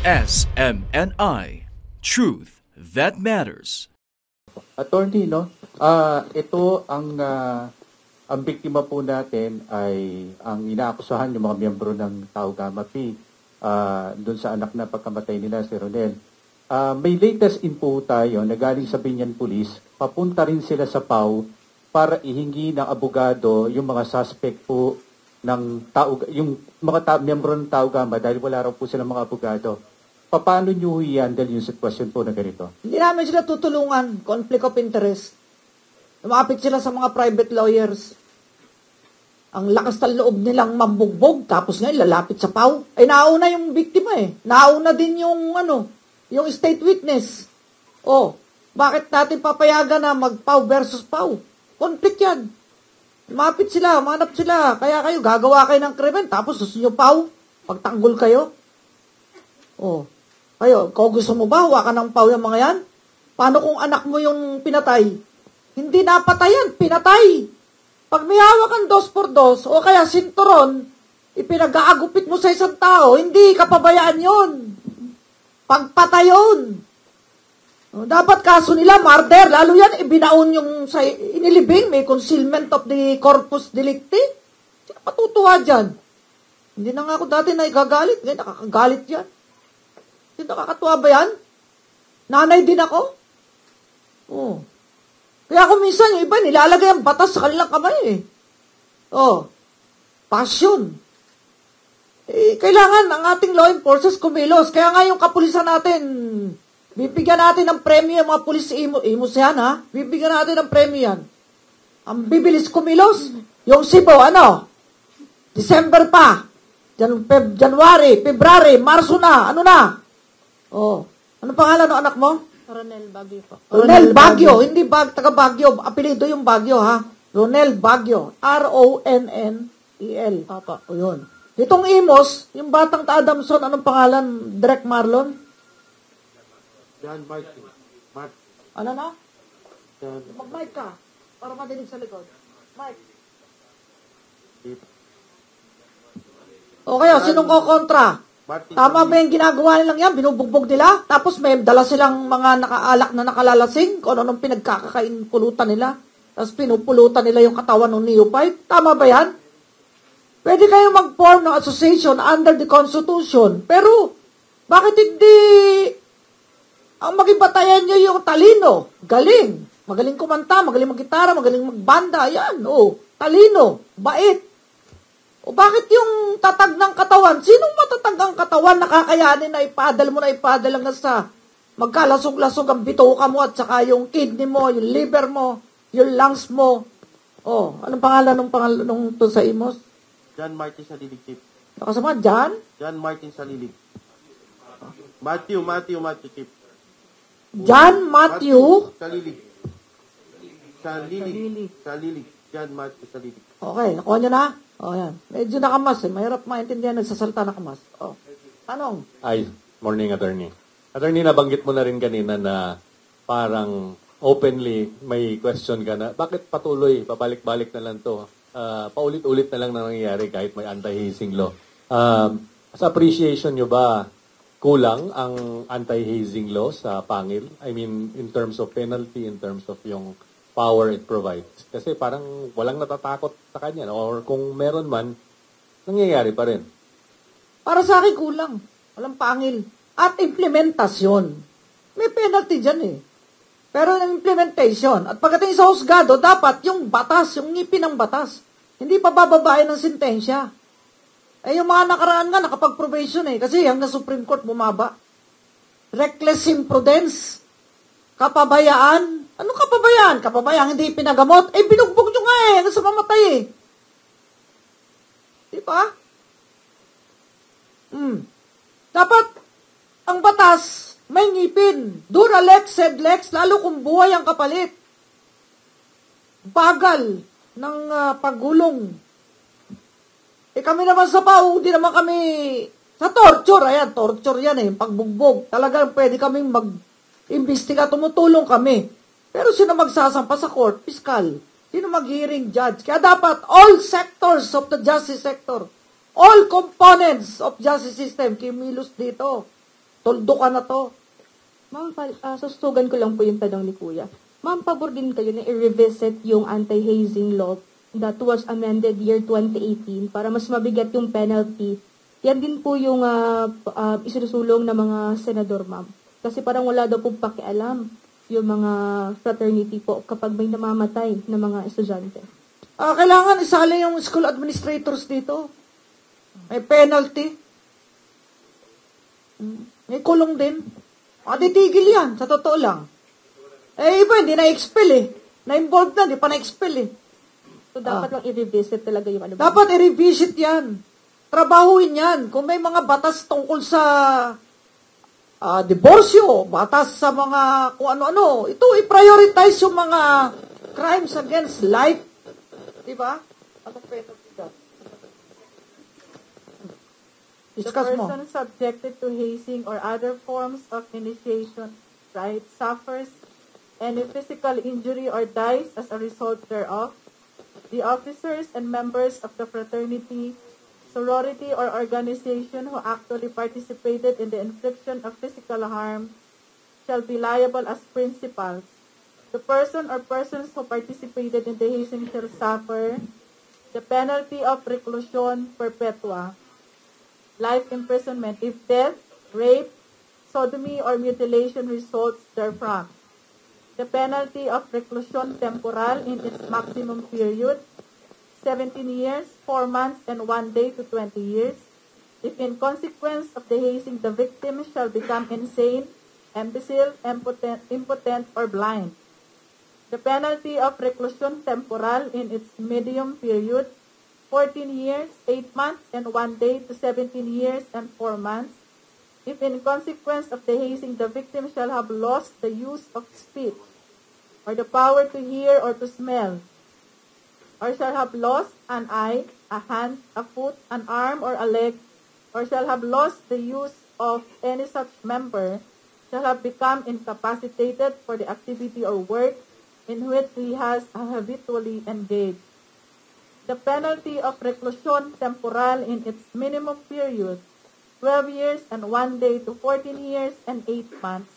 SMNI. Truth that matters. Attorney, no? Ito ang biktima po natin ay ang inaakusahan yung mga miyembro ng Tau Gamma Phi doon sa anak na pagkamatay nila si Ronel. May latest info tayo na galing sa Binyan Police, papunta rin sila sa PAW para ihingi ng abogado yung mga suspect po ng yung mga miyembro ng Tau Gamma dahil wala raw po silang mga abogado. Paano nyo i-handle yung sitwasyon po na ganito? Hindi namin sila tutulungan. Conflict of interest. Lumapit sila sa mga private lawyers. Ang lakas ng loob nilang mambugbog, tapos ngayon lalapit sa PAW. Ay, nauna yung biktima eh. Nauna din yung yung state witness. Bakit natin papayagan na mag-PAW versus PAW? Conflict yan. Lumapit sila, manap sila. Kaya kayo, gagawa kayo ng krimen, tapos gusto nyo PAW? Pagtanggol kayo? Kayo, kung gusto mo ba, hawakan ng PAW yung mga yan? Paano kung anak mo yung pinatay? Hindi napatay yan, pinatay. Pag may hawak kang 2x2, o kaya sinturon, ipinag-aagupit mo sa isang tao, hindi kapabayaan yun. Pagpatay yun. Dapat kaso nila, murder, lalo yan, ibinaon yung sa inilibing, may concealment of the corpus delicti. Sino patutuwa dyan? Hindi na nga ako dati na igagalit, ngayon nakakagalit yan. Hindi nakakatuwa ba yan? Nanay din ako? Kaya kung minsan yung iba, nilalagay ang batas sa kanilang kamay passion. Kailangan ang ating law enforcers kumilos. Kaya nga yung kapulisan natin, bibigyan natin ng premyo yung mga pulis imos yan, ha? Bibigyan natin ng premyo yan. Ang bibilis kumilos. Yung Cebu, December pa. January, February, Marso na. Ano na? Ano pangalan ng anak mo? Ronel Baguio po. Ronel Baguio. Hindi taga Baguio. Apelido yung Baguio, ha? Ronel Baguio. R-O-N-N-E-L. Opo. Yun. Itong Imos, yung batang Adamson, anong pangalan? Direk Marlon? John Martin. Ano na? Mag-mic ka. Para madinig sa likod. Mic. O kaya, sinong kokontra? Tama ba yung ginagawa nilang yan? Binubugbog nila? Tapos may dala silang mga nakaalak na nakalalasing kung ano nung pinagkakakain pulutan nila. Tapos pinupulutan nila yung katawan ng neophyte. Tama ba yan? Pwede kayo mag-form ng association under the Constitution. Pero, bakit hindi ang maging batayan nyo yung talino? Galing. Magaling kumanta, magaling mag-gitara, magaling magbanda. Yan, talino, bait. Bakit yung tatag ng katawan? Sinong matatag ang katawan na kakayanin na ipadal mo na ipadal lang sa magkalasog-lasog ang bituka mo at saka yung kidney mo, yung liver mo, yung lungs mo. Anong pangalan nung to sa Imos? John Martin Salilig, Chief. Nakasama, John? John Martin Salilig. Matthew, Chief. John Matthew? Salilig. John Matthew Salilig. Okay, nakuha nyo na? Yan. Medyo nakamas Mahirap maintindihan nagsasalta nakamas. Tanong? Morning, Attorney. Attorney, nabanggit mo na rin kanina na parang openly may question ka na, bakit patuloy, pabalik-balik na lang to? Paulit-ulit na lang na nangyayari kahit may anti-hazing law. Sa appreciation nyo ba, kulang ang anti-hazing law sa pangil? I mean, in terms of penalty, in terms of yung power it provides. Kasi parang walang natatakot sa kanya. Or kung meron man, nangyayari pa rin. Para sa akin, kulang. Walang pangil. At implementasyon. May penalty dyan Pero yung implementation, at pagdating sa husgado, dapat yung batas, yung ngipin ng batas. Hindi pa bababae ng sintensya. Yung mga nakaraan nga, nakapag-probation Kasi hanggang Supreme Court bumaba. Reckless imprudence. Kapabayaan. Anong kapabayaan? Kapabayaan hindi pinagamot. Binugbog nyo nga hanggang sa mamatay Di ba? Dapat, ang batas, may ngipin. Dura lex, sed lex, lalo kung buhay ang kapalit. Bagal ng paggulong. Kami naman sa PAW, hindi naman kami sa torture. Torture yan pagbugbog. Talagang pwede kaming mag-imbestiga, tumutulong kami. Pero sino magsasampa sa court? Piskal. Sino mag-hearing judge? Kaya dapat all sectors of the justice sector, all components of justice system, kimilos dito. Toldo ka na to. Ma'am, susugan ko lang po yung tanong ni Kuya. Ma'am, pabor din kayo na i-revisit yung anti-hazing law that was amended year 2018 para mas mabigat yung penalty. Yan din po yung isinusulong ng mga senador, ma'am. Kasi parang wala daw po pakialam yung mga fraternity po kapag may namamatay na mga estudyante. Kailangan isali yung school administrators dito. May penalty. May kulong din. Titigil yan, sa totoo lang. Iba, hindi na-expel Na-involved na, hindi pa na-expel So, dapat lang i-revisit talaga yung ano. Dapat i-revisit yan. Trabahuin yan. Kung may mga batas tungkol sa diborsyo, batas sa mga kung ano-ano, ito i-prioritize yung mga crimes against life. Diba? Anong penalty dito? Discuss The mo. person subjected to hazing or other forms of initiation, right, suffers any physical injury or dies as a result thereof. The officers and members of the fraternity, sorority, or organization who actually participated in the infliction of physical harm shall be liable as principals. The person or persons who participated in the hazing shall suffer the penalty of reclusion perpetua, life imprisonment, if death, rape, sodomy, or mutilation results therefrom. The penalty of reclusion temporal in its maximum period, 17 years, 4 months, and 1 day to 20 years, if in consequence of the hazing the victim shall become insane, imbecile, impotent, or blind. The penalty of reclusion temporal in its medium period, 14 years, 8 months, and 1 day to 17 years and 4 months, if in consequence of the hazing the victim shall have lost the use of speech, or the power to hear or to smell, or shall have lost an eye, a hand, a foot, an arm, or a leg, or shall have lost the use of any such member, shall have become incapacitated for the activity or work in which he has habitually engaged. The penalty of reclusion temporal in its minimum period, 12 years and 1 day to 14 years and 8 months,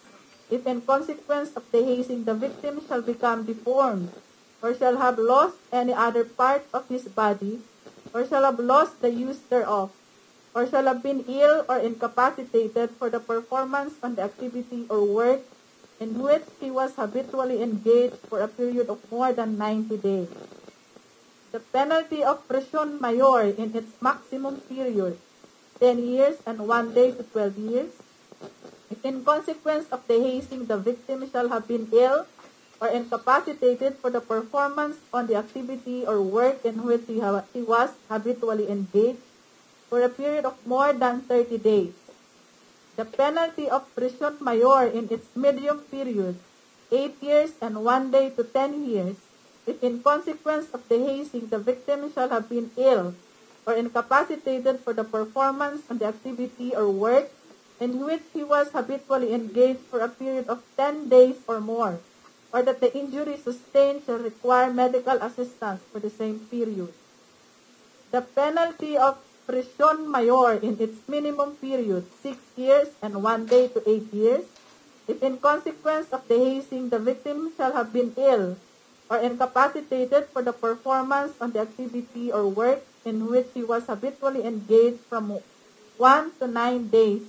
if in consequence of the hazing the victim shall become deformed, or shall have lost any other part of his body, or shall have lost the use thereof, or shall have been ill or incapacitated for the performance on the activity or work in which he was habitually engaged for a period of more than 90 days. The penalty of prisión mayor in its maximum period, 10 years and 1 day to 12 years, if in consequence of the hazing the victim shall have been ill or incapacitated for the performance on the activity or work in which he was habitually engaged for a period of more than 30 days. The penalty of prisión mayor in its medium period, 8 years and 1 day to 10 years, if in consequence of the hazing the victim shall have been ill or incapacitated for the performance on the activity or work in which he was habitually engaged for a period of 10 days or more, or that the injury sustained shall require medical assistance for the same period. The penalty of prisión mayor in its minimum period, 6 years and 1 day to 8 years, if in consequence of the hazing the victim shall have been ill or incapacitated for the performance on the activity or work in which he was habitually engaged from 1 to 9 days,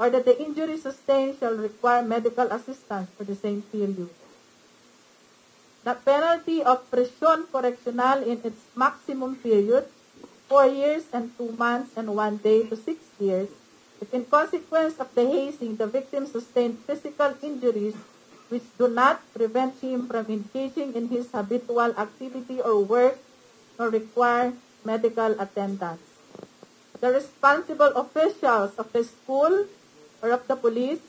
or that the injury sustained shall require medical assistance for the same period. The penalty of prisión correccional in its maximum period, 4 years and 2 months and 1 day to 6 years, if in consequence of the hazing the victim sustained physical injuries which do not prevent him from engaging in his habitual activity or work or require medical attendance. The responsible officials of the school or of the police,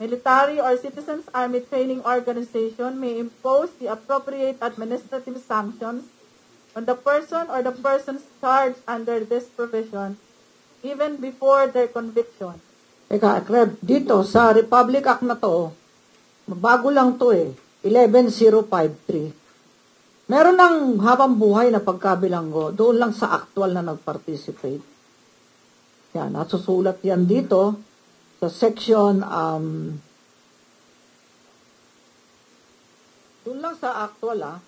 military, or citizens' army training organization may impose the appropriate administrative sanctions on the person or the persons charged under this provision, even before their conviction. Teka, Kreb, dito sa Republic Act na to, bago lang to 11053. Meron ng habang buhay na pagkabilanggo, doon lang sa actual na nag-participate. Yan, nasusulat yan dito sa section, doon lang sa actual,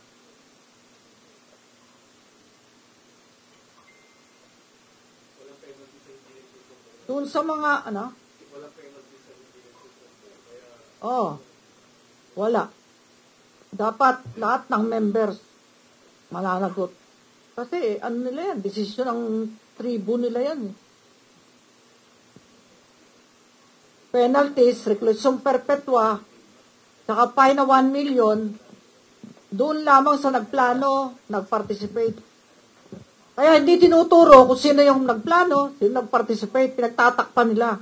doon sa mga, wala. Dapat lahat ng members mananagot. Kasi, nila yan, desisyon ng tribo nila yan. Penalties, reclusion perpetua, saka fine na 1 million, doon lamang sa nagplano, nag-participate. Kaya hindi tinuturo kung sino yung nagplano, sino nag-participate, pinagtatakpan nila.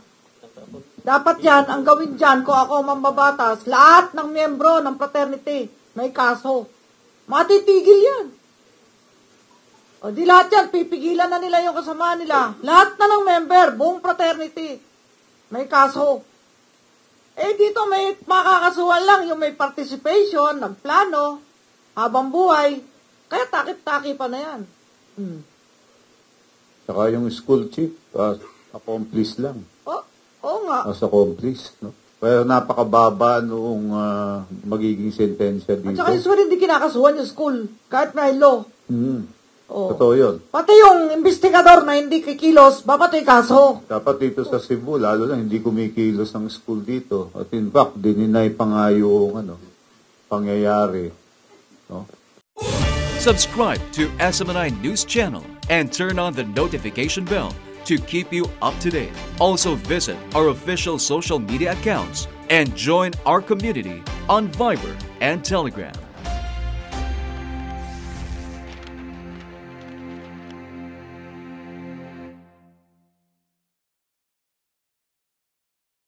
Dapat yan, ang gawin dyan, kung ako mambabatas, lahat ng miyembro ng fraternity may kaso. Matitigil yan. O di lahat yan, pipigilan na nila yung kasama nila. Lahat na ng member, buong fraternity, may kaso. Dito may makakasuhan lang yung may participation, nagplano, habang buhay. Kaya takip-takip pa na yan. Saka yung school chief, accomplice lang. Oo nga. As accomplice, no? Kaya napakababa noong magiging sentensya dito. At saka usually hindi kinakasuhan yung school, kahit may law. Totoo yun. Pati yung investigador na hindi kikilos, papatoy kaso. Dapat dito sa Cebu, lalo lang hindi kumikilos ang school dito. At in fact, dininay pa nga yung pangyayari. No? Subscribe to SMNI News Channel and turn on the notification bell to keep you up to date. Also visit our official social media accounts and join our community on Viber and Telegram.